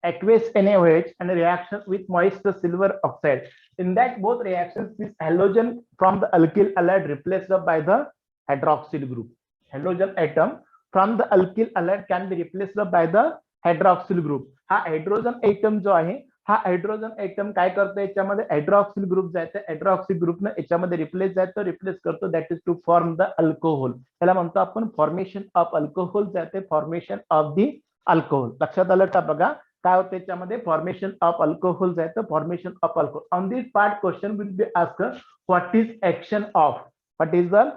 aqueous NaOH and a reaction with moist silver oxide. In that both reactions, this halogen from the alkyl halide replaced by the hydroxyl group. Halogen atom from the alkyl halide can be replaced by the hydroxyl group. हा hydrogen atom जो आहे हा hydrogen atom काय करतो याच्यामध्ये hydroxyl group जाते hydroxyl ग्रुपने याच्यामध्ये रिप्लेस जातो रिप्लेस करतो that is to form the alcohol त्याला म्हणतो आपण फॉर्मेशन ऑफ अल्कोहोल जाते फॉर्मेशन ऑफ द अल्कोहोल लक्षात आलं का बघा काय होतं त्याच्यामध्ये फॉर्मेशन ऑफ अल्कोहोल जातं formation of alcohol on this part question will be asked what is action of what is the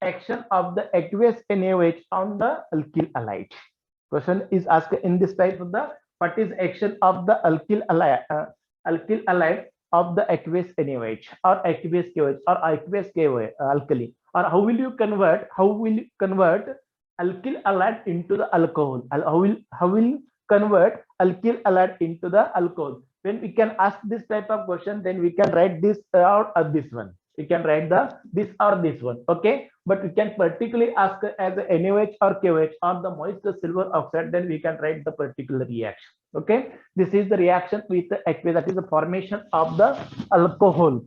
action of the aqueous NaOH on the alkyl halide question is asked in this type of the what is action of the alkyl halide of the aqueous NaOH or aqueous KOH or aqueous KOH alkali or how will you convert alkyl halide into the alcohol how will convert alkyl halide into the alcohol when we can ask this type of question then we can write this or this one we can write this or this one okay but we can particularly ask as a NaOH or KOH or the moist silver oxide then we can write the particular reaction okay this is the reaction with the aqueous that is the formation of the alcohol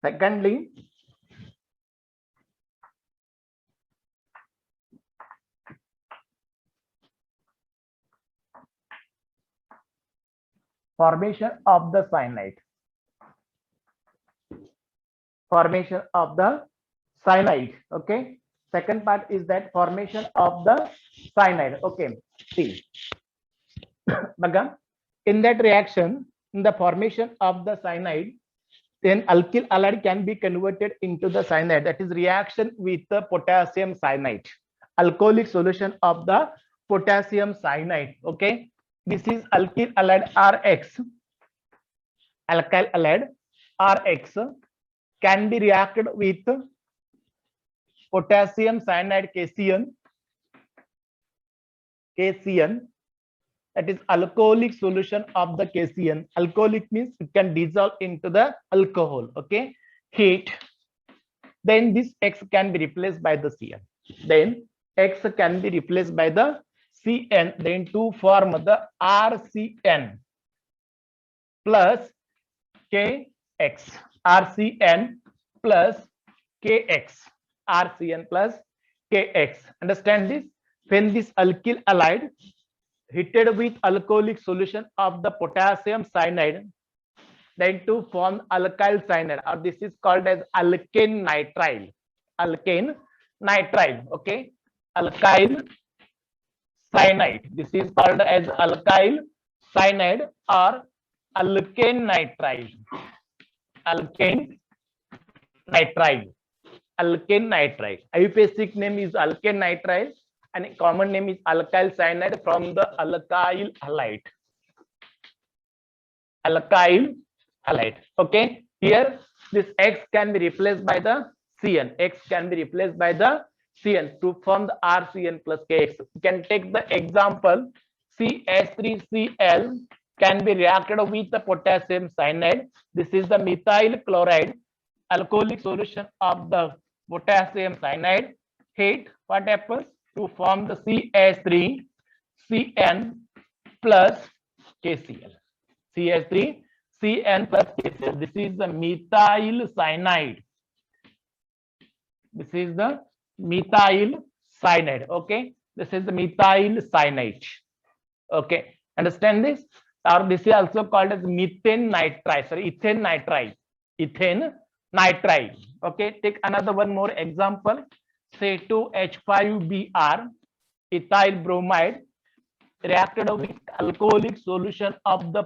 secondly formation of the cyanide okay second part is that formation of the cyanide okay see in that reaction in the formation of the cyanide then alkyl halide can be converted into the cyanide that is reaction with the potassium cyanide alcoholic solution of the potassium cyanide okay this is alkyl halide RX alkyl halide RX can be reacted with potassium cyanide KCN that is alcoholic solution of the KCN alcoholic means it can dissolve into the alcohol okay heat then this X can be replaced by the CN then X can be replaced by the CN then to form the RCN plus KX RCN plus KX RCN plus KX understand this when this alkyl halide heated with alcoholic solution of the potassium cyanide then to form alkyl cyanide or this is called as alkane nitrile okay alkyl cyanide this is called as alkyl cyanide or alkane nitrile IUPACic name is alkane nitrile and common name is alkyl cyanide from the alkyl halide okay here this X can be replaced by the CN to form the RCN plus KX you can take the example CH3Cl can be reacted with the potassium cyanide this is the methyl chloride alcoholic solution of the potassium cyanide heat what happens to form the CH3Cn plus KCl CH3Cn plus KCl this is the methyl cyanide okay this is the methyl cyanide okay understand this or this is also called as ethane nitride okay take another one more example say 2H5Br ethyl bromide reacted with alcoholic solution of the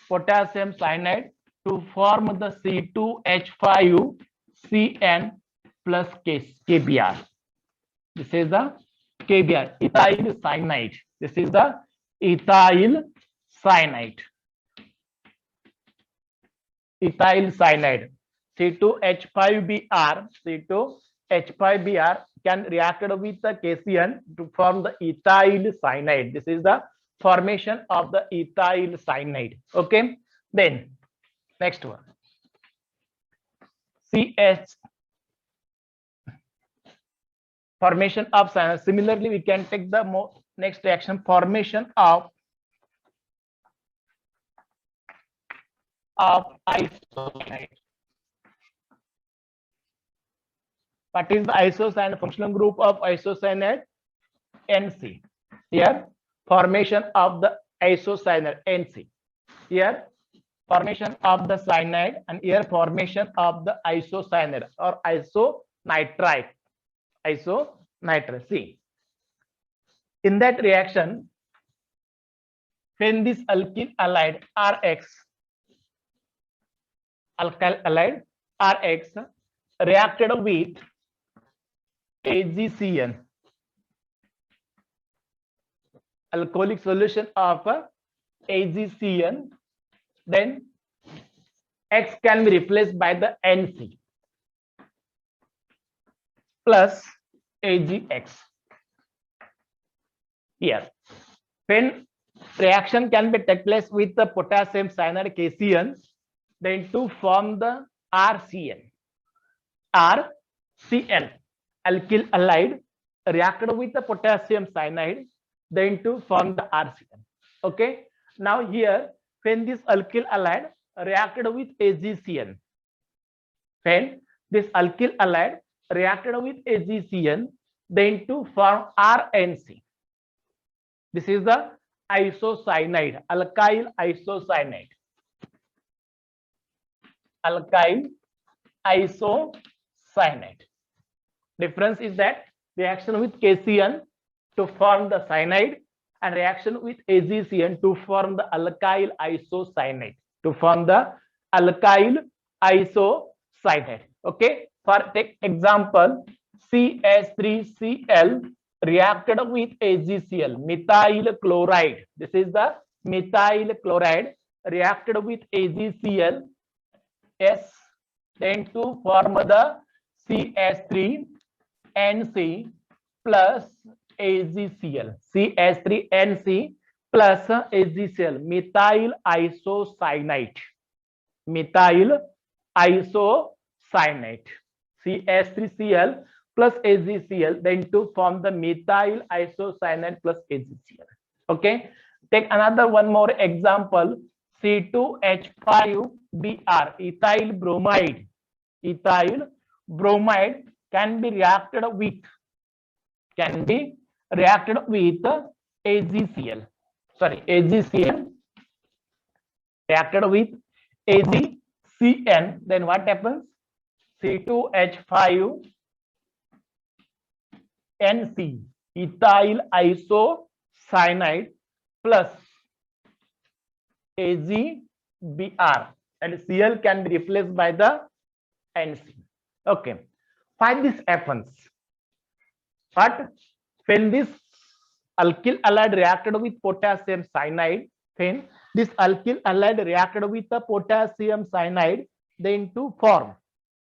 potassium cyanide to form the C2H5Cn plus KBr this is the KBr ethyl cyanide this is the ethyl cyanide C2H5Br, C2H5Br can react with the KCN to form the ethyl cyanide. This is the formation of the ethyl cyanide. Okay. Then next one, CH, formation of cyanide. Similarly, we can take the next reaction, formation of isocyanide. What is the isocyanide? Functional group of isocyanide? NC. Here, formation of the isocyanide, NC. Here, formation of the cyanide, and here formation of the isocyanide or isonitrite. Isonitrite. See, in that reaction, when this alkyl halide RX, alkyl halide RX reacted with AgCN, alcoholic solution of AgCN, then X can be replaced by the NC plus AgX. Here, when reaction can be take place with the potassium cyanide KCN, then to form the RCN. RCN, alkyl halide reacted with the potassium cyanide, then to form the RCN. Okay. Now here, when this alkyl halide reacted with AgCN, when this alkyl halide reacted with AgCN, then to form RNC. This is the isocyanide, alkyl isocyanide. Alkyl isocyanide. Difference is that reaction with KCN to form the cyanide and reaction with AgCN to form the alkyl isocyanide. To form the alkyl isocyanide. Okay. For take example, CH3Cl reacted with AgCl, methyl chloride. This is the methyl chloride reacted with AgCl, S, then to form the CH3NC plus AgCl, CH3NC plus AgCl, methyl isocyanide, methyl isocyanide, CH3Cl plus AgCl, then to form the methyl isocyanide plus AgCl. Okay. Take another one more example, C2H5Br, ethyl bromide. Ethyl bromide can be reacted with AgCl. Sorry, AgCl reacted with AgCN. Then what happens? C2H5NC, ethyl isocyanide plus AgBr, and Cl can be replaced by the NC. Okay. Why this happens? But when this alkyl halide reacted with potassium cyanide, when this alkyl halide reacted with the potassium cyanide, then to form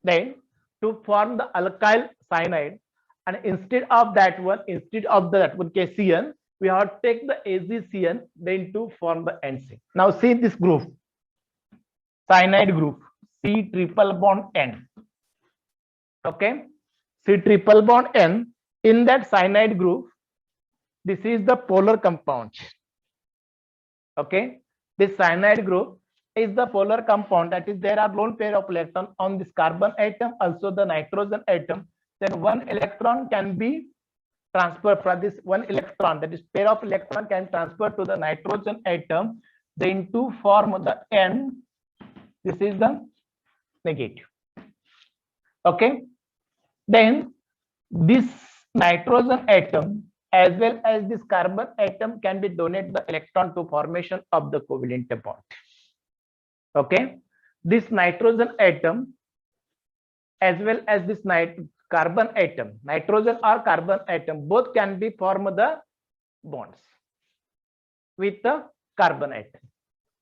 the alkyl cyanide, and instead of that one KCN, we have to take the AgCN, then to form the NC. Now see this group, cyanide group, C triple bond N. Okay, C triple bond N. In that cyanide group, this is the polar compound. Okay, this cyanide group is the polar compound, that is there are lone pair of electron on this carbon atom, also the nitrogen atom. Then one electron can be transferred from this one electron, that is pair of electron can transfer to the nitrogen atom, then to form the N. This is the negative. Okay. Then this nitrogen atom as well as this carbon atom can be donate the electron to formation of the covalent bond. Okay. This nitrogen atom as well as this carbon atom, nitrogen or carbon atom, both can be form the bonds with the carbon atom.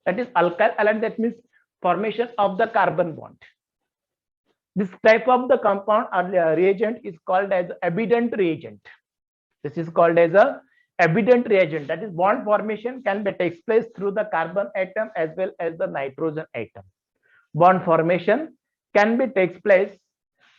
That is alkyl halide, that means formation of the carbon bond. This type of the compound or reagent is called as abundant reagent. This is called as a abundant reagent. That is, bond formation can be takes place through the carbon atom as well as the nitrogen atom. Bond formation can be takes place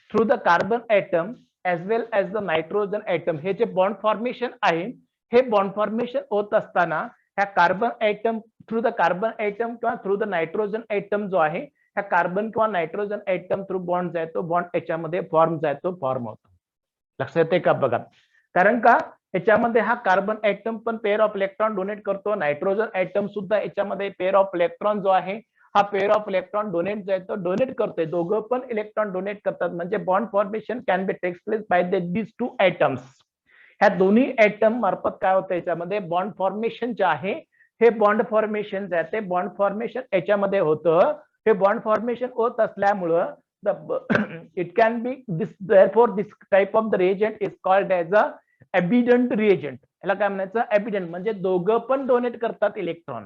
through the carbon atom as well as the nitrogen atom. हे जे bond formation आहे, हे bond formation होत असताना ह्या carbon atom through the carbon atom किंवा through the nitrogen atom जो आहे, ह्या कार्बन किंवा नायट्रोजन एटम थ्रू बॉन्ड जातो, बॉन्ड याच्यामध्ये फॉर्म जातो, फॉर्म होतो. लक्षात येते का बघा. कारण का याच्यामध्ये हा कार्बन एटम पण पेअर ऑफ इलेक्ट्रॉन डोनेट करतो, नायट्रोजन एटम सुद्धा याच्यामध्ये पेअर ऑफ इलेक्ट्रॉन जो आहे हा पेअर ऑफ इलेक्ट्रॉन डोनेट जातो, डोनेट करतोय, दोघं पण इलेक्ट्रॉन डोनेट करतात. म्हणजे bond formation can be takes place by these two atoms. ह्या दोन्ही एटम मार्फत काय होतं याच्यामध्ये बॉन्ड फॉर्मेशन जे आहे, हे बॉन्ड फॉर्मेशन जाते, बॉन्ड फॉर्मेशन याच्यामध्ये होतं. हे बॉन्ड फॉर्मेशन होत असल्यामुळं it can be this, therefore this type of the reagent is called as a abundant reagent. याला काय म्हणायचं, abundant म्हणजे दोघं पण डोनेट करतात इलेक्ट्रॉन,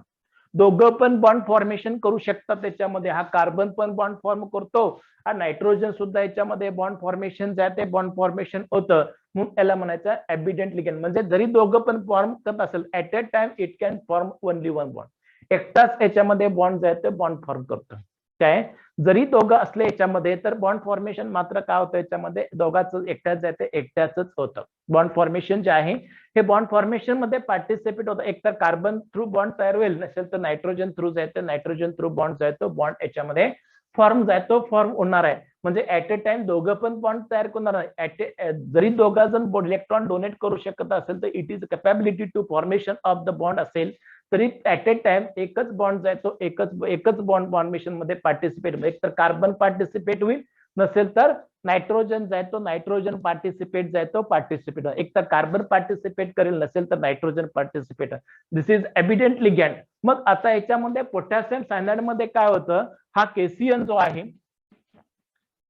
दोघं पण बॉन्ड फॉर्मेशन करू शकतात. त्याच्यामध्ये हा कार्बन पण बॉन्ड फॉर्म करतो, हा नायट्रोजन सुद्धा याच्यामध्ये बॉन्ड फॉर्मेशन जाते, बॉन्ड फॉर्मेशन होतं, म्हणून याला म्हणायचं abundant ligand. म्हणजे जरी दोघं पण फॉर्म करत असेल at a time it can form only one bond. एकटाच याच्यामध्ये बॉन्ड जाते, बॉन्ड फॉर्म करतो. काय जरी दोघं असले याच्यामध्ये तर बॉन्ड फॉर्मेशन मात्र काय होतं याच्यामध्ये दोघांच एकट्याच जाते, एकट्याच होतं. बॉन्ड फॉर्मेशन जे आहे हे बॉन्ड फॉर्मेशन मध्ये पार्टिसिपेट होतं. एक तर कार्बन थ्रू बॉन्ड तयार होईल, नसेल तर नायट्रोजन थ्रू जायचं, नायट्रोजन थ्रू बॉन्ड जायतो, बॉन्ड याच्यामध्ये फॉर्म जातो, फॉर्म होणार आहे. म्हणजे ऍट अ टाइम दोघं पण बॉन्ड तयार करणार आहे. जरी दोघा जण इलेक्ट्रॉन डोनेट करू शकत असेल तर it is capability to formation of the bond असेल तरी ऍट अ टाइम एकच बॉन्ड जातो, एकच बॉन्ड फॉर्मेशन मध्ये पार्टिसिपेट, एक तर कार्बन पार्टिसिपेट होईल, नसेल तर नायट्रोजन जातो, नायट्रोजन पार्टिसिपेट, एक तर कार्बन पार्टिसिपेट करेल, नसेल तर nitrogen participate. This is evident ligand. मग आता याच्यामध्ये पोटॅशियम सायनाइड मध्ये काय होतं, हा केसीएन जो आहे,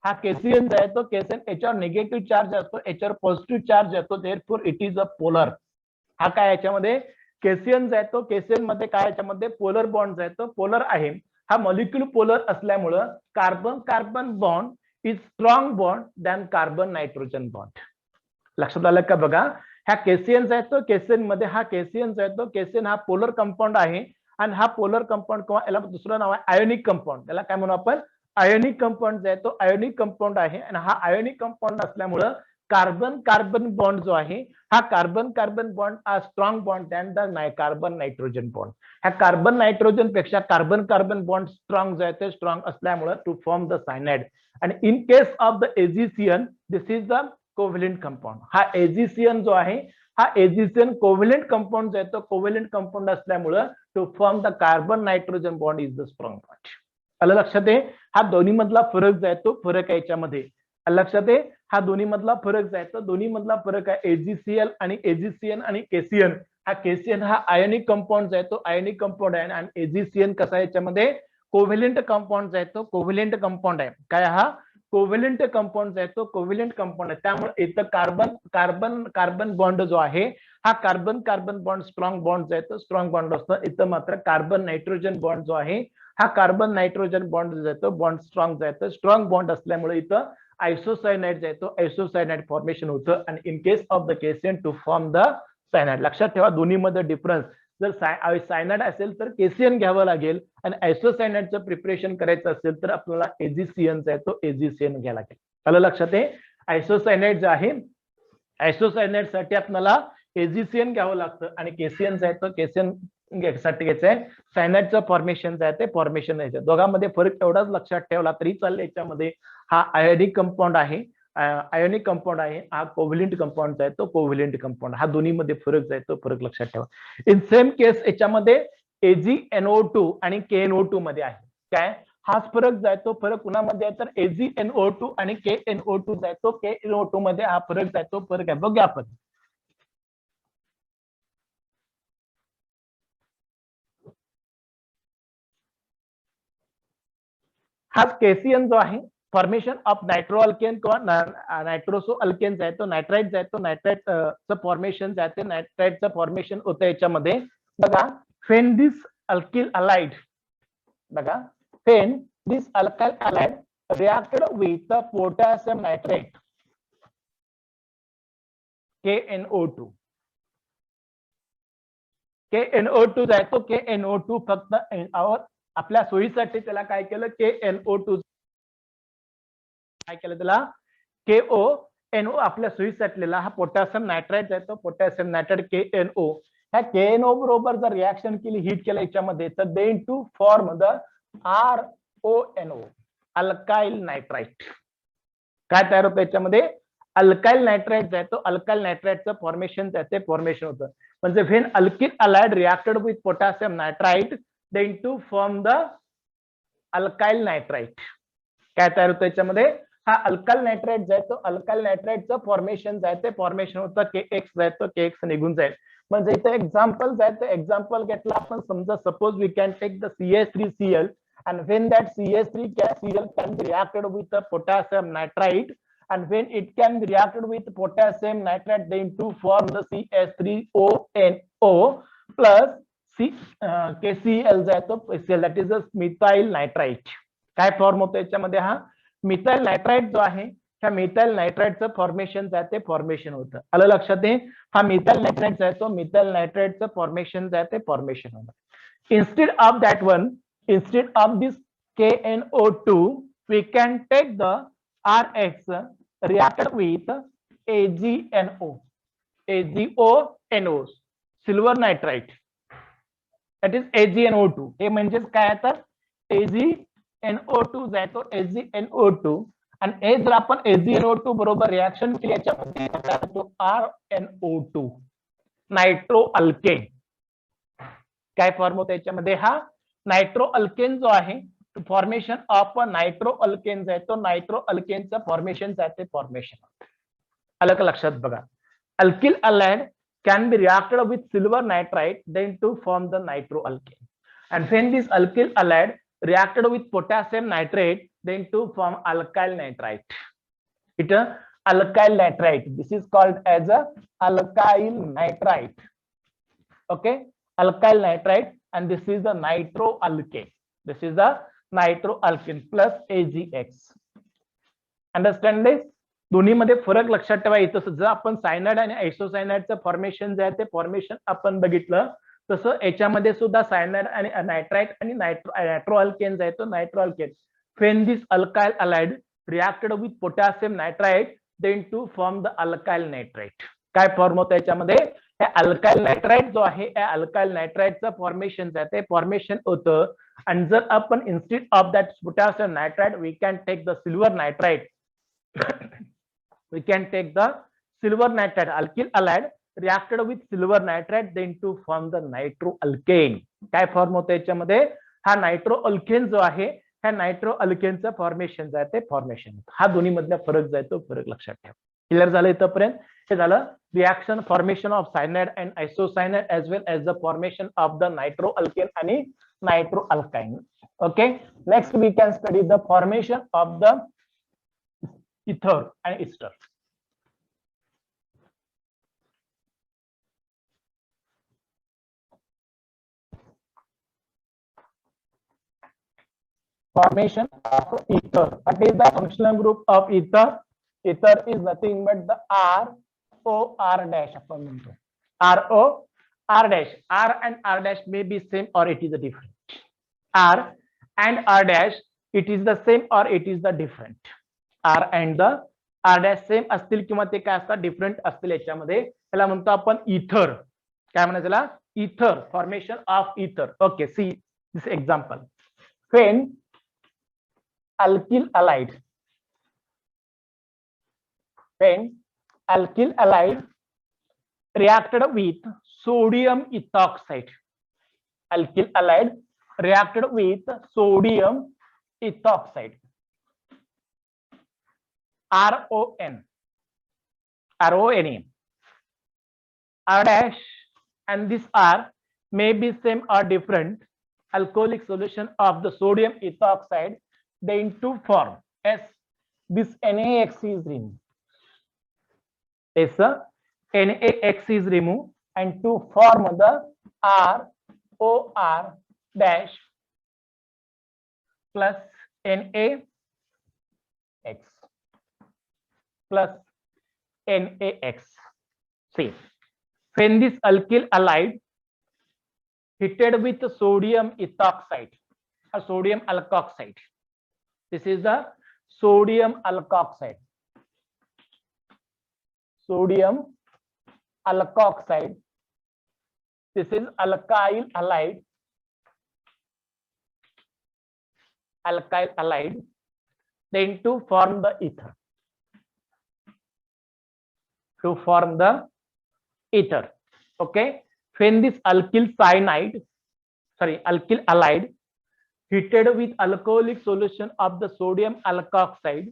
हा केसीएन जो आहे तो केसीएन याच्यावर निगेटिव्ह चार्ज असतो, याच्यावर पॉझिटिव्ह चार्ज येतो, therefore it is a polar. हा काय याच्यामध्ये केसीएन जातो, केसीएन मध्ये काय याच्यामध्ये पोलर बॉन्ड जातो, पोलर आहे. हा मॉलिक्यूल पोलर असल्यामुळं carbon carbon bond is strong bond than carbon nitrogen bond. लक्षात आलं का बघा. ह्या केसीएन जातो, केसीएन मध्ये हा केसीएन जातो, केसीएन हा पोलर कंपाऊंड आहे, आणि हा पोलर कंपाऊंड किंवा याला दुसरं नाव आहे आयोनिक कंपाऊंड. त्याला काय म्हणू आपण, आयोनिक कंपाऊंड जातो, आयोनिक कंपाऊंड आहे. आणि हा आयोनिक कंपाऊंड असल्यामुळं कार्बन कार्बन बॉन्ड जो आहे, हा कार्बन कार्बन बॉन्ड हा strong bond than the carbon nitrogen bond. ह्या कार्बन नायट्रोजन पेक्षा कार्बन कार्बन बॉन्ड स्ट्रॉंग जो आहे ते स्ट्रॉंग असल्यामुळे टू फॉर्म द सायनाइड. आणि in case of the AGCN this is the covalent compound. हा AGCN जो आहे, हा एजीसीएन कोव्हॅलेंट कंपाऊंड जो आहे तो कोव्हॅलेंट कंपाऊंड असल्यामुळे to form the carbon nitrogen bond is the strong bond. आलं लक्षात आहे. हा दोन्ही मधला फरक जो आहे तो फरक आहे याच्यामध्ये. लक्षात आहे, हा दोन्ही मधला फरक जो आहे तो दोन्ही मधला फरक आहे एजीसीएल आणि एजीसीएन आणि केसीएन. हा केसीएन हा आयोनिक कंपाऊंड जो आहे तो आयोनिक कंपाऊंड आहे, आणि एजीसीएन कसा आहे याच्यामध्ये कोव्हॅलेंट कंपाऊंड जो आहे तो कोव्हॅलेंट कंपाऊंड आहे. काय हा कोव्हॅलेंट कंपाऊंड जो आहे तो कोव्हॅलेंट कंपाऊंड आहे. त्यामुळे इथं कार्बन कार्बन कार्बन बॉन्ड जो आहे, हा carbon carbon bond strong bond जो आहे तो स्ट्रॉंग बॉन्ड असतो. इथं मात्र कार्बन नायट्रोजन बॉन्ड जो आहे, हा कार्बन नायट्रोजन बॉन्ड जो आहे तो बॉन्ड स्ट्रॉंग जो आहे तो स्ट्रॉंग बॉन्ड असल्यामुळे इथं आयसोसायनाइड जो आहे तो आयसोसायनाइड फॉर्मेशन होतं. आणि in case of the KCN to form the cyanide. लक्षात ठेवा दोन्ही मध्ये डिफरन्स. जर सायनाइड असेल तर केसीएन घ्यावं लागेल, आणि आयसोसायनाइडचं प्रिपरेशन करायचं असेल तर आपल्याला एजीसीएन जो आहे तो एजीसीएन घ्यायला लागेल. आलं लक्षात आहे. आयसोसायनाइड जे आहे, आयसोसायनाइड साठी आपल्याला एजीसीएन घ्यावं लागतं, आणि केसीएन जो आहे तो केसीएन साठी घ्यायचंय. सायनाइडचं फॉर्मेशन जे आहे ते फॉर्मेशन आहे. दोघांमध्ये फरक एवढाच लक्षात ठेवला तरी चालेल. याच्यामध्ये हा आयोनिक कंपाऊंड आहे, आयोनिक कंपाऊंड आहे, हा कोव्हॅलेंट कंपाऊंड आहे तो कोव्हॅलेंट कंपाऊंड. हा दोन्ही मध्ये फरक आहे तो फरक लक्षात ठेवा. इन सेम केस याच्यामध्ये AgNO2 आणि KNO2 मध्ये आहे. काय हाच फरक जाय तो फरक कुणामध्ये आहे तर AgNO2 आणि KNO2 जाय तो KNO2 मध्ये हा फरक जाय तो फरक आहे. बघूया आपण. हा केसीएन जो आहे फॉर्मेशन ऑफ नायट्रो अल्केन किंवा नायट्रोसो अल्केन आहे तो नायट्राइट जाय तो नायट्राइटचं फॉर्मेशन जाते, नायट्राइटचं फॉर्मेशन होतं याच्यामध्ये. बघा फेन दिस अल्किल अलाइड, बघा फेन this alkyl halide reacted with the potassium nitrate KNO2. KNO2 आहे तो KNO2 फक्त आपल्या सोयीसाठी त्याला काय केलं KNO2 काय केलं त्याला KONO आपल्या सोयीसाठीला हा पोटॅशियम नायट्राइट आहे तो पोटॅशियम नायट्राइट KNO ह्या KNO बरोबर जर रिएक्शन केली हीट केलं याच्यामध्ये तर then to form the RONO alkyl nitrite काय तयार होतं याच्यामध्ये अल्काइल नायट्राइट आहे तो अल्काइल नायट्राइटचं फॉर्मेशन त्याचे फॉर्मेशन होतं म्हणजे when alkyl halide reacted with potassium nitrite then to form the alkyl nitrite काय तयार होतं याच्यामध्ये हा अल्काइल नायट्राइट जो आहे तो अल्काइल नायट्राइटचं फॉर्मेशन जे आहे ते फॉर्मेशन होतं KX जे आहे तो KX निघून जाईल म्हणजे इथे एक्झाम्पल जे आहे ते एक्झाम्पल घेतला आपण समजा suppose we can take the CH3Cl and when that CH3Cl can be reacted with the potassium nitrite and when it can be reacted with potassium nitrate then to form the CH3ONO plus KCl जो आहे तो that is a methyl nitrite काय form होतो याच्यामध्ये हा methyl nitrite जो आहे त्या मिथाइल नायट्राइटचं फॉर्मेशन जे आहे ते फॉर्मेशन होतं आलं लक्षात आहे हा मिथाइल नायट्राइट जो आहे तो मिथाइल नायट्राइटचं फॉर्मेशन जे आहे ते फॉर्मेशन होतं instead of that one instead of this KNO2 we can take the RX reacted with AgNO silver nitrite that is AgNO2 हे म्हणजेच काय तर AgNO2 जो आहे तो AgNO2 आणि हे जर आपण AgNO2 बरोबर रिएक्शन केली याच्यामध्ये तो RNO2 नायट्रो अल्केन काय फॉर्म होतो याच्यामध्ये हा नायट्रो अल्केन जो आहे फॉर्मेशन ऑफ नायट्रो अल्केन जो आहे तो नायट्रो अल्केनचं फॉर्मेशन आहे ते फॉर्मेशन अलग लक्षात बघा alkyl allied can be reacted with silver nitrite then to form the nitro alkane and when this alkyl alide reacted with potassium nitrate then to form alkyl nitrite it alkyl nitrite this is called as a alkyl nitrite okay alkyl nitrite and this is the nitro alkane this is the nitro alkane plus AgX understand this दोन्ही मध्ये फरक लक्षात ठेवा इथं जर आपण cyanide आणि आयसोसायनाइडचं formation जे आहे ते फॉर्मेशन आपण बघितलं तसं याच्यामध्ये सुद्धा सायनाइड आणि नायट्राइट आणि नायट्रो अल्केन जे आहे तो nitro alkane when this alkyl alide reacted with potassium nitrite then to form the alkyl nitrate काय फॉर्म होतं याच्यामध्ये हे अल्काइल नायट्राइट जो आहे या अल्काइल नायट्राइटचं फॉर्मेशन जे आहे ते फॉर्मेशन होतं आणि जर आपण instead of that potassium nitrite we can take the silver nitrite we can take the silver nitrate alkyl alide reacted with silver nitrate then to form the nitro alkane काय form होतं याच्यामध्ये हा nitro alkane जो आहे ह्या nitro अल्केनचं formation जे आहे ते formation हा दोन्ही मधला फरक जो आहे तो फरक लक्षात ठेवा क्लिअर झालं इथपर्यंत हे झालं reaction formation of cyanide and isocyanide as well as the formation of the nitro alkane आणि nitro alkyne okay next we can study the formation of the ether and ester formation of ether what is the functional group of ether ether is nothing but the ROR dash आपण म्हणतो ROR dash R and R dash may be same or it is a different R and R dash it is the same or it is the different R and the R dash same असतील किंवा ते काय असतात different असतील याच्यामध्ये त्याला म्हणतो आपण इथर काय म्हणायचं त्याला ether formation of ether okay see this example when alkyl alide reacted with sodium ethoxide alkyl alide reacted with sodium ethoxide RON R dash and this R may be same or different alcoholic solution of the sodium ethoxide then to form S this NaX is removed NaX is removed and to form the ROR dash plus Na X plus NaX. See, when this alkyl halide heated with sodium ethoxide or sodium alkoxide, this is the sodium alkoxide. Sodium alkoxide. This is alkyl halide. Alkyl halide. Then to form the ether. To form the ether. Okay. When this alkyl cyanide, sorry, alkyl halide heated with alcoholic solution of the sodium alkoxide,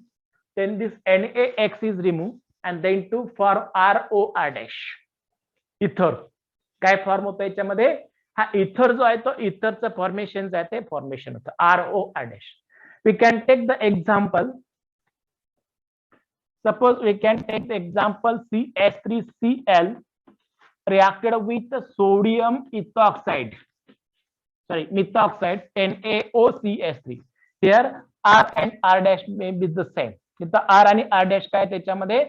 then this NaX is removed and then to form ROR dash. Ether काय form होतं याच्यामध्ये हा ether जो आहे तो इथरचं formation जे आहे ते formation होतं ROR dash. We can take the example. Suppose we can take the example CH3Cl reacted with the sodium ethoxide. Sorry, methoxide NaOCH3. Here R and R dash may be the same. इथं R आणि R dash काय त्याच्यामध्ये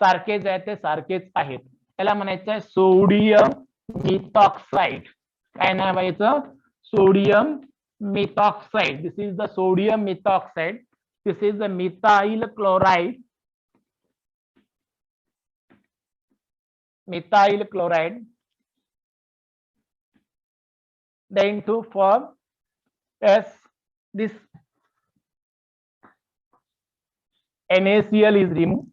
सारखेच आहे ते सारखेच आहेत. त्याला म्हणायचं आहे सोडियम मिथॉक्साइड. काय नाव आहे याचं? Sodium methoxide. This is the sodium methoxide. This is the methyl chloride. Methyl chloride. Then to form as this NaCl is removed.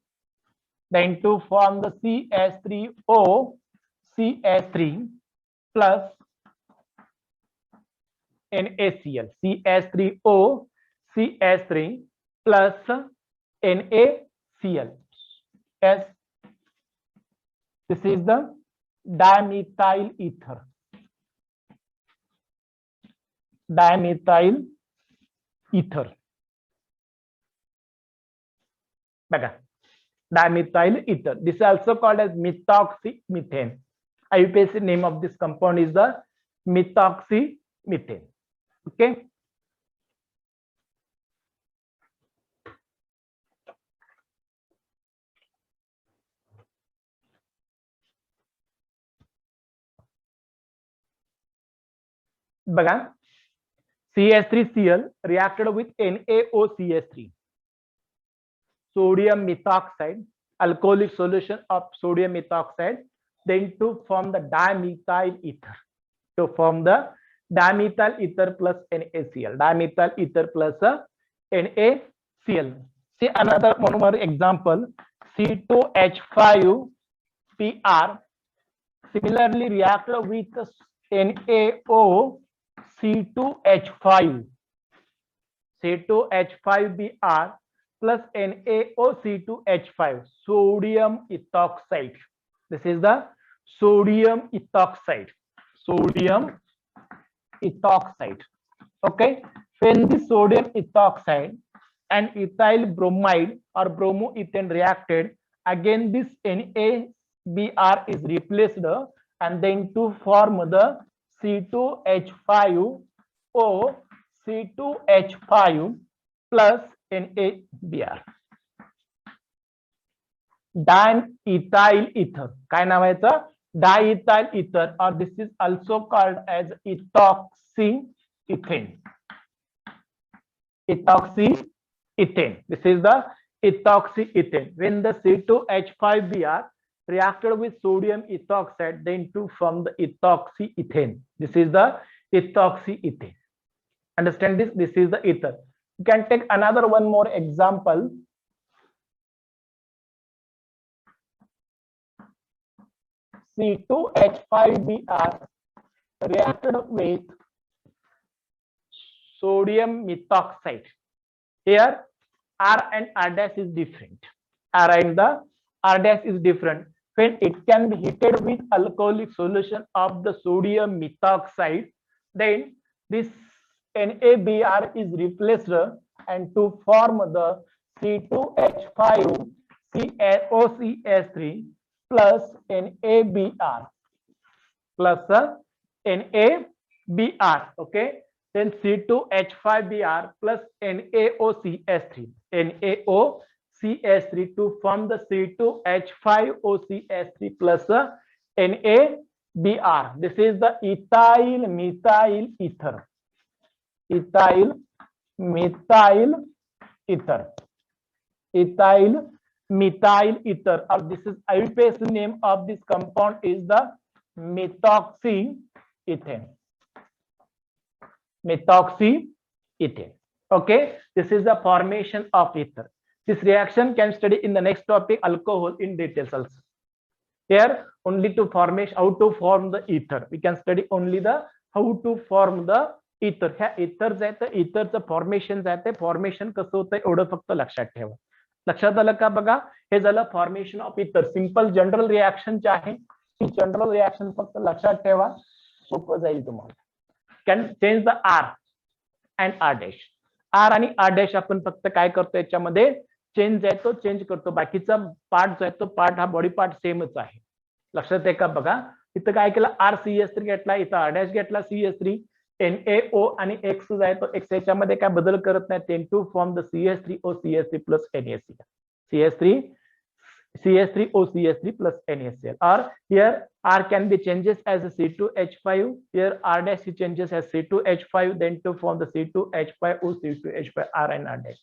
Then to form the CH3O CH3 plus NaCl. CH3O CH3 plus NaCl. As this is the dimethyl ether. Dimethyl ether. Baka. Dimethyl ether. This is also called as methoxymethane. IUPAC name of this compound is the methoxymethane. Okay. Baga. CH3Cl reacted with NaOCH3. Sodium methoxide, alcoholic solution of sodium methoxide, then to form the dimethyl ether. To form the dimethyl ether plus NaCl. Dimethyl ether plus NaCl. See another one more example. C2H5Br similarly reacted with NaO C2H5. C2H5Br plus NaOC2H5, sodium ethoxide. This is the sodium ethoxide. Sodium ethoxide. Okay. When the sodium ethoxide and ethyl bromide or bromoethane reacted, again this NaBr is replaced and then to form the C2H5O C2H5 plus NaBr. Dimethyl ether. काय नाव आहे याचं? Diethyl ether, or this is also called as ethoxyethane. Ethoxyethane. This is the ethoxyethane. When the C2H5Br reacted with sodium ethoxide, then to form the ethoxyethane. This is the ethoxyethane. Understand this? This is the ether. You can take another one more example. C2H5Br reacted with sodium methoxide. Here R and R dash is different. R and the R dash is different. When it can be heated with alcoholic solution of the sodium methoxide, then this NaBr is replaced and to form the C2H5 COCH3 plus NaBr plus NaBr. Okay, then C2H5Br plus NaOCS3. NaOCS3 to form the C2H5OCS3 plus NaBr. This is the ethyl methyl ether. Ethyl methyl ether. Ethyl methyl ether. This is IUPAC name of this compound is the methoxyethane. Methoxyethane. Okay, this is the formation of ether. This reaction can study in the next topic, alcohol, in details also. Here only to formation, how to form the ether. We can study only the how to form the ether. ह्या ether जायचं etherचं formation जायचं formation कसं होतं एवढं फक्त लक्षात ठेवा. लक्षात आलं का बघा, हे झालं formation of ether. Simple general reaction जे आहे ती जनरल रिएक्शन फक्त लक्षात ठेवा, सोपं जाईल तुम्हाला. Can change the R and R dash. R आणि आर डॅश आपण फक्त काय करतो याच्यामध्ये चेंज आहे तो चेंज करतो, बाकीचा पार्ट जो आहे तो पार्ट हा बॉडी पार्ट सेमच आहे. लक्षात आहे का बघा, इथं काय केलं RCS3 घेतला, इथं R डॅश घेतला CH3, NaO आणि X जो आहे तो X याच्यामध्ये काय बदल करत नाही, 10 to form the CH3OCS3 plus NaCl. CH3OCS3 plus NaCl. Or here R can be changes as a C2H5. Here R dash changes as C2H5, then to form the C2H5O, C2H5R and R dash.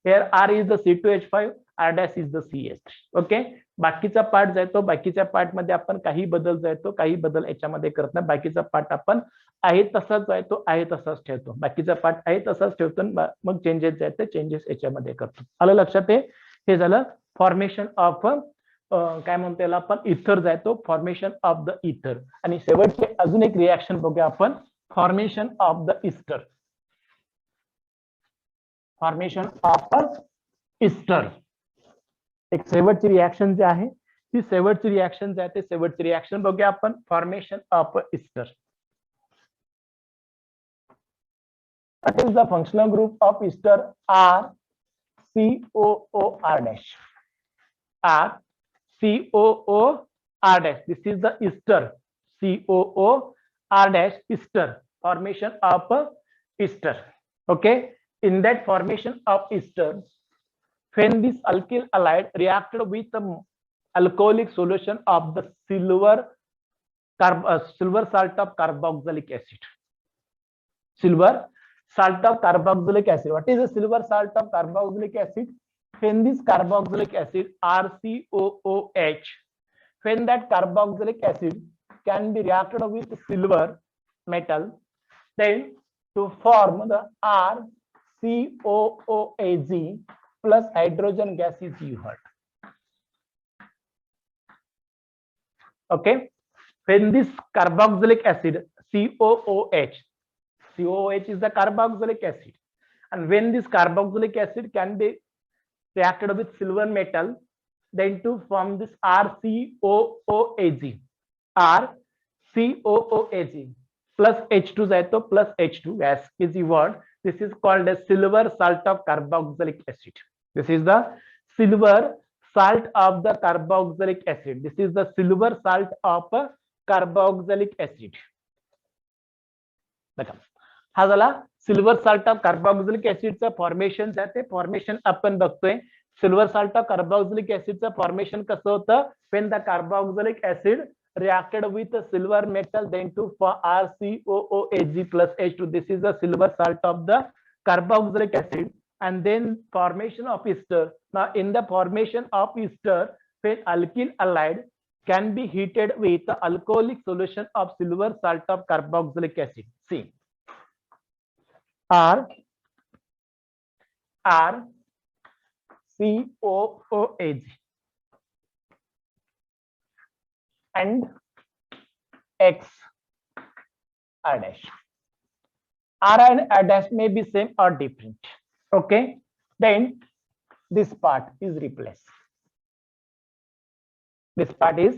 Here R is the C2H5, R dash is the CH3. Okay. बाकीचा part जातो, बाकीच्या part मध्ये आपण काही बदल जातो, काही बदल याच्यामध्ये करत नाही. बाकीचा पार्ट आपण आहे तसाच जातो, आहे तसाच ठेवतो. बाकीचा पार्ट आहे तसाच ठेवतो, मग चेंजेस जाते, चेंजेस याच्यामध्ये करतो. आलं लक्षात आहे. हे झालं फॉर्मेशन ऑफ काय म्हणतो याला आपण इथर जातो, फॉर्मेशन ऑफ द इथर. आणि शेवटचे अजून एक रिएक्शन बघूया आपण, formation of the ester. Formation of ester एक शेवटची रिएक्शन जे आहे ती शेवटची रिएक्शन जे आहे ते शेवटची रिएक्शन बघूया आपण, formation of ester. What is the functional group of ester? RCOOR dash. RCOOR dash. This is the ester. COOR dash ester. Formation of ester. Okay. In that formation of ester, when this alkyl halide reacted with the alcoholic solution of the silver salt of carboxylic acid. Silver salt of carboxylic acid. What is the silver salt of carboxylic acid? When this carboxylic acid RCOOH, when that carboxylic acid can be reacted with silver metal, then to form the RCOOAG plus hydrogen gas is used. Okay. When this carboxylic acid COOH is the carboxylic acid, and when this carboxylic acid can be reacted with silver metal, then to form this RCOOAG plus H2 जातो plus H2 gas is evolved. This is called as silver salt of carboxylic acid. This is the silver salt of the carboxylic acid. This is the silver salt of carboxylic acid. बघा, हा झाला silver salt of carboxylic ऍसिडचं formation जाते. Formation आपण बघतोय. Silver salt of carboxylic ऍसिडचं formation कसं होतं, when the carboxylic acid reacted with the silver metal, then to RCOOAG plus H2. This is the silver salt of the carboxylic acid. And then formation of ester. Now in the formation of ester, when alkyl halide can be heated with the alcoholic solution of silver salt of carboxylic acid. See, RCOOAG and X R dash. R and R dash may be same or different. Okay, then this part is replaced. This part is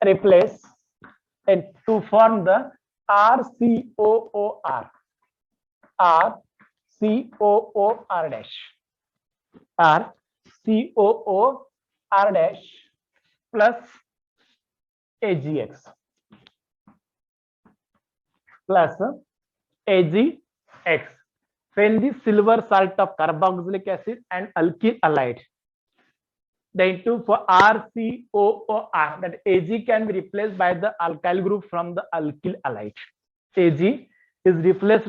replaced and to form the RCOOR dash. RCOOR dash plus AGX plus AGX. X. When the silver salt of carboxylic acid and alkyl halide, then for RCOOR, that Ag can be replaced by the alkyl group from the alkyl halide. Ag is replaced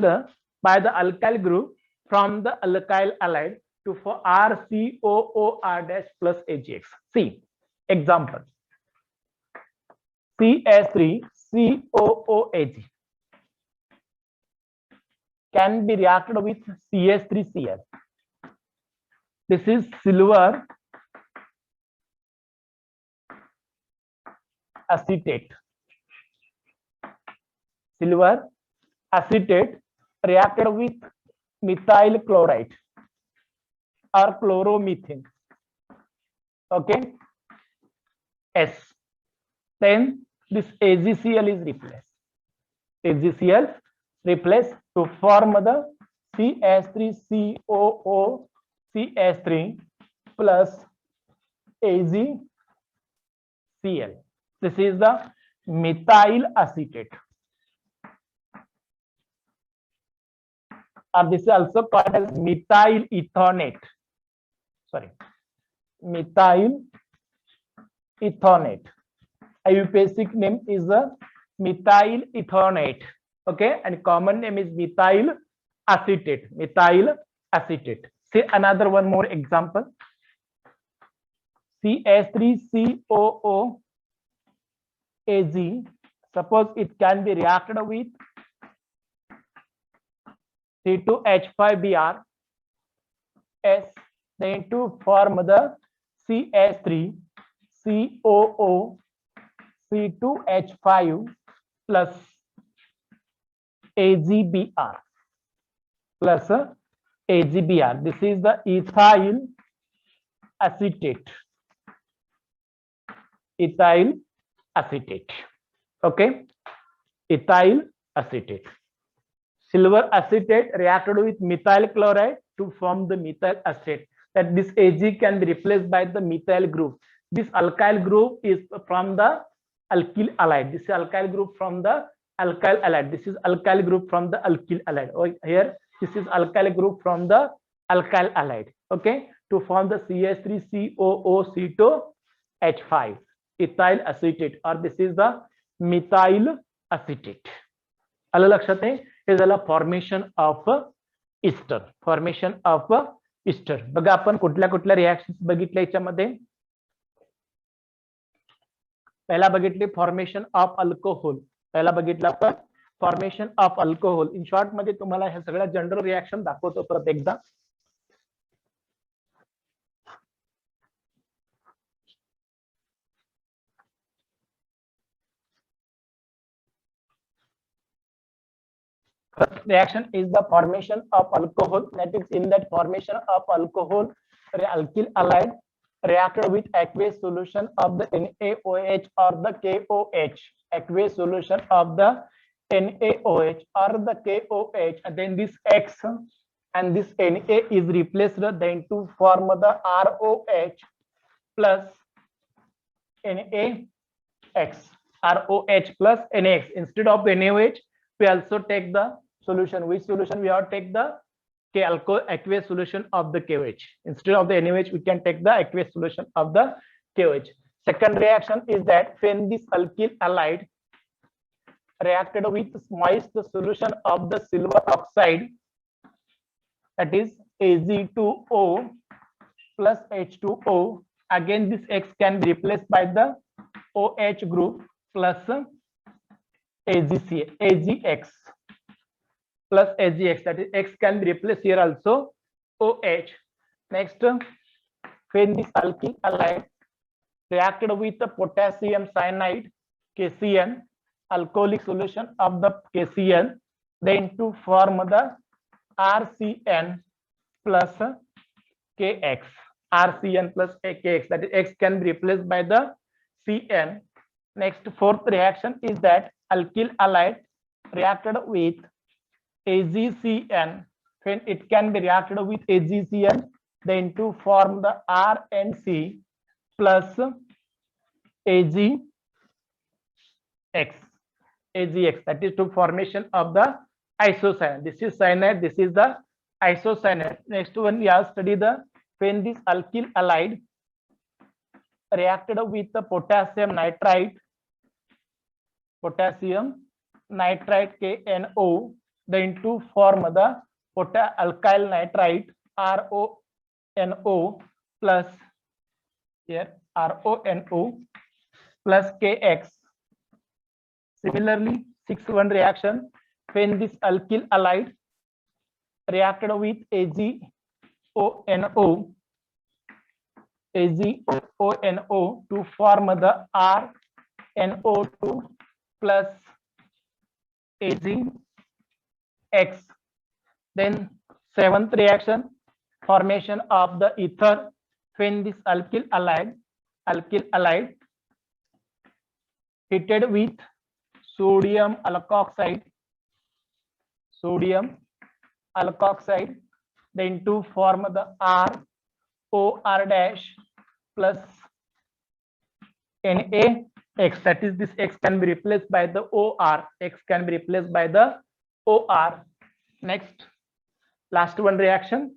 by the alkyl group from the alkyl halide to for RCOOR dash plus AgX. See example. CS3COOAg can be reacted with CS3Cl. This is silver acetate. Silver acetate reacted with methyl chloride or chloromethane. Okay. S. Then this AgCl is replaced. AgCl replaced to form the CS3COOCS3 plus AgCl. This is the methyl acetate. Or this is also called as methyl ethonate. Sorry, methyl ethonate. IUPAC name is a methyl ethonate. Okay, and common name is methyl acetate. Methyl acetate. See another one more example. CS3COOAg. Suppose it can be reacted with C2H5Br S, then to form the CS3COO C2H5 plus AgBr plus AgBr. This is the ethyl acetate. Ethyl acetate. Okay, ethyl acetate. Silver acetate reacted with methyl chloride to form the methyl acetate. That this Ag can be replaced by the methyl group. This alkyl group is from the alkyl halide. This is alkyl group from the alkyl halide. This is alkyl group from the alkyl halide. Oh, here this is alkyl group from the alkyl halide. Okay, to form the CS3COOC2H5 ethyl acetate, or this is the methyl acetate. आलं लक्षात आहे. हे झालं formation of ester. Formation of ester. बघा आपण कुठल्या कुठल्या reactions बघितल्या याच्यामध्ये. पहिला बघितली फॉर्मेशन ऑफ अल्कोहोल. पहिला बघितलं आपण formation of alcohol. In short मध्ये तुम्हाला हे सगळ्या जनरल रिएक्शन दाखवतो परत एकदा. First reaction is the formation of alcohol. That is, in that formation of alcohol, alkyl halide reacted with aqueous solution of the NaOH or the KOH. Aqueous solution of the NaOH or the KOH, and then this X and this Na is replaced then to form the ROH plus NaX. ROH plus NaX. Instead of the NaOH, we also take the solution. Which solution? We have to take the aqueous solution of the KOH. Instead of the NaOH, we can take the aqueous solution of the KOH. Second reaction is that when this alkyl halide reacted with moist solution of the silver oxide, that is Ag2O plus H2O. Again, this X can be replaced by the OH group plus AgX plus AgX. That is, X can be replaced here also OH. Next, when this alkyl halide reacted with the potassium cyanide KCN, alcoholic solution of the KCN, then to form the RCN plus KX. RCN plus KX. That is, X can be replaced by the CN. Next, fourth reaction is that alkyl halide reacted with AgCN. When it can be reacted with AgCN, then to form the RNC plus AgX. That is to formation of the isocyanate. This is cyanide, this is the isocyanate. Next one, we have studied the when this alkyl halide reacted with the potassium nitrite KNO, then to form the alkyl nitrite RONO plus here RONO plus KX. Similarly, 6-1 reaction when this alkyl halide reacted with AgONO to form the RNO2 plus AgX. Then 7th reaction, formation of the ether when this alkyl halide heated with sodium alkoxide, then to form the ROR dash plus NaX. That is, this X can be replaced by the OR. Next, last one reaction,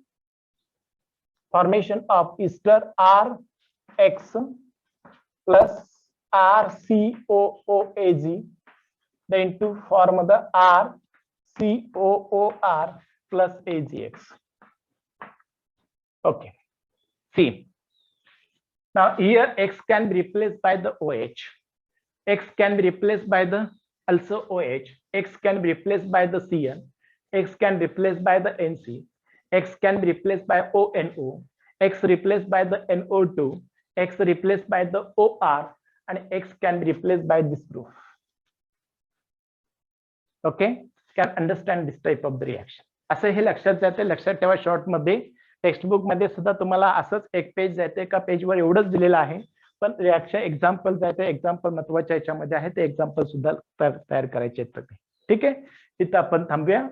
formation of ester RX plus RCOOAg, then to form the RCOOR plus AgX. Okay. See, now here X can be replaced by the OH. X can be replaced by the also OH. X can be replaced by the Cn. X can be replaced by the NC. X can be replaced by ONO. X replaced by the NO2. X replaced by the OR, and X can be replaced by this group. Okay, can understand this type of the reaction. असं हे लक्षात जाते. लक्षात ठेवा, short मध्ये text book मध्ये सुद्धा तुम्हाला असंच एक पेज जाते, एका पेजवर एवढंच दिलेलं आहे, पण रिॲक्शन एक्झाम्पल जाते. एक्झाम्पल महत्वाच्या याच्यामध्ये आहे, ते एक्झाम्पल सुद्धा तयार करायचे आहेत. ठीक आहे, इथं आपण थांबूया.